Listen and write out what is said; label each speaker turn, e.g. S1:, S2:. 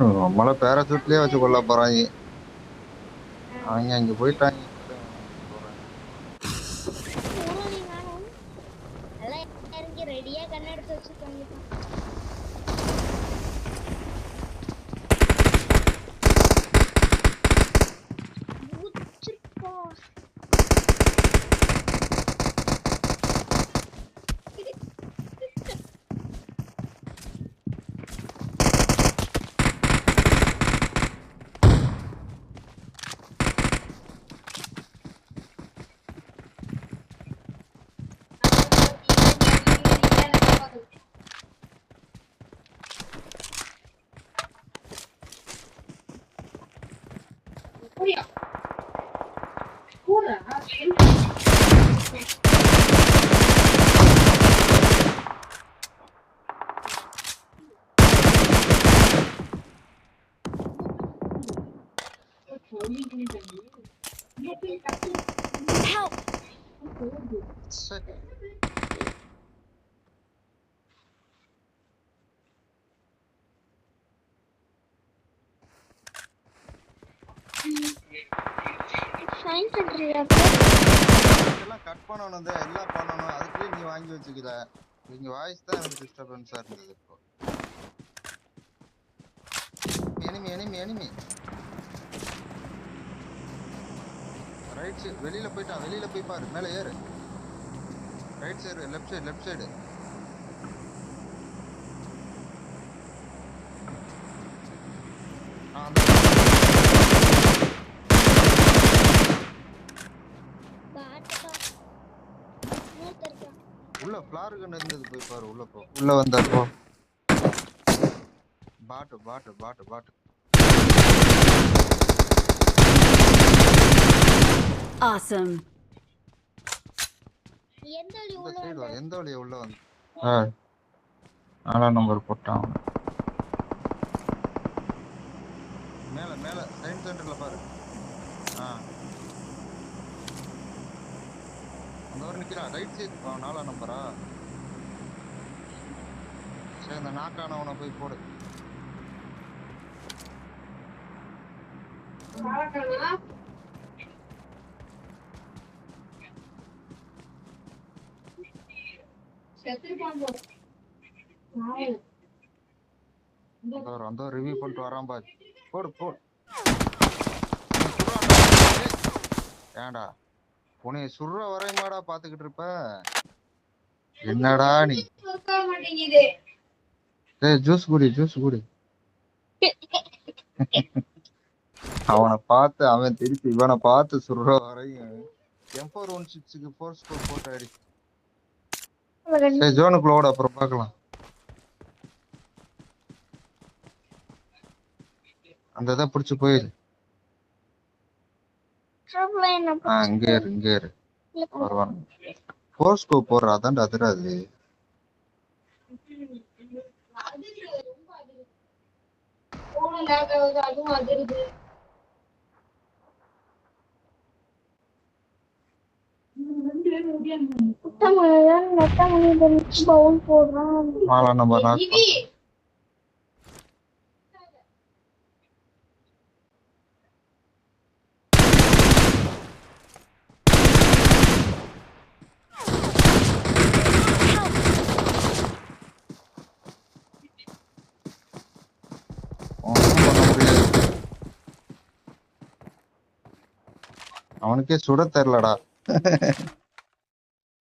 S1: நம்மள பேராசூட்லயே வச்சு கொல்ல போறாங்க. அவங்க அங்க போயிட்டாங்க.
S2: ரெடியா கண்ணெடுத்து வச்சுக்கோங்க.
S3: Help!
S2: சைன் பண்றியா?
S1: எல்லாம் கட் பண்ணணும், எல்லாம் பண்ணணும். அதுக்குள்ளே நீ வாங்கி வச்சுக்கல. நீங்க வாய்ஸ் தான் எனக்கு டிஸ்டர்பன்ஸா இருந்தது. இப்போ எனிமி ரைட் சைடு வெளியில போயிட்டான். வெளியில போய் பாரு. மேல ஏறு. Right side, left side. உள்ள ஃப்ளார் கன் இருந்தது, போய் பாரு. உள்ள போ. உள்ள வந்தப்போ பாட்டு.
S3: Awesome.
S1: எந்த வழியா உள்ள வந்து 4 நம்பர் போட்டான். மேல சயின்ஸ் சென்டர்ல பாரு. அந்த ஒரு நிக்கிறான். ரைட் சைடு 4 நம்பரா? சரி, அந்த நாக்கானவனை போய் போடு. அந்த ரிவ்யூ பண்ணிட்டு வரான் பாரு. போடு. ஏண்டா உன்னை சுடுற வரைமாடா பாத்துக்கிட்டு இருப்ப? என்னடா நீ? ஜூஸ் குடி. அவனை பார்த்து அவன் திருப்பி இவனை பார்த்து சுடுற வரையும் M416க்கு 4 ஸ்கோர் போட்டு அடி. ஜோனுக்குள்ள ஓட, அப்புறம் பார்க்கலாம். அந்த இதை பிடிச்சு போயிரு. இங்கே இரு வருவாங்க. 4 ஸ்கோர் போடுறா, அதான்டா அதிராது. அவனுக்கே சுட தெரியலடா.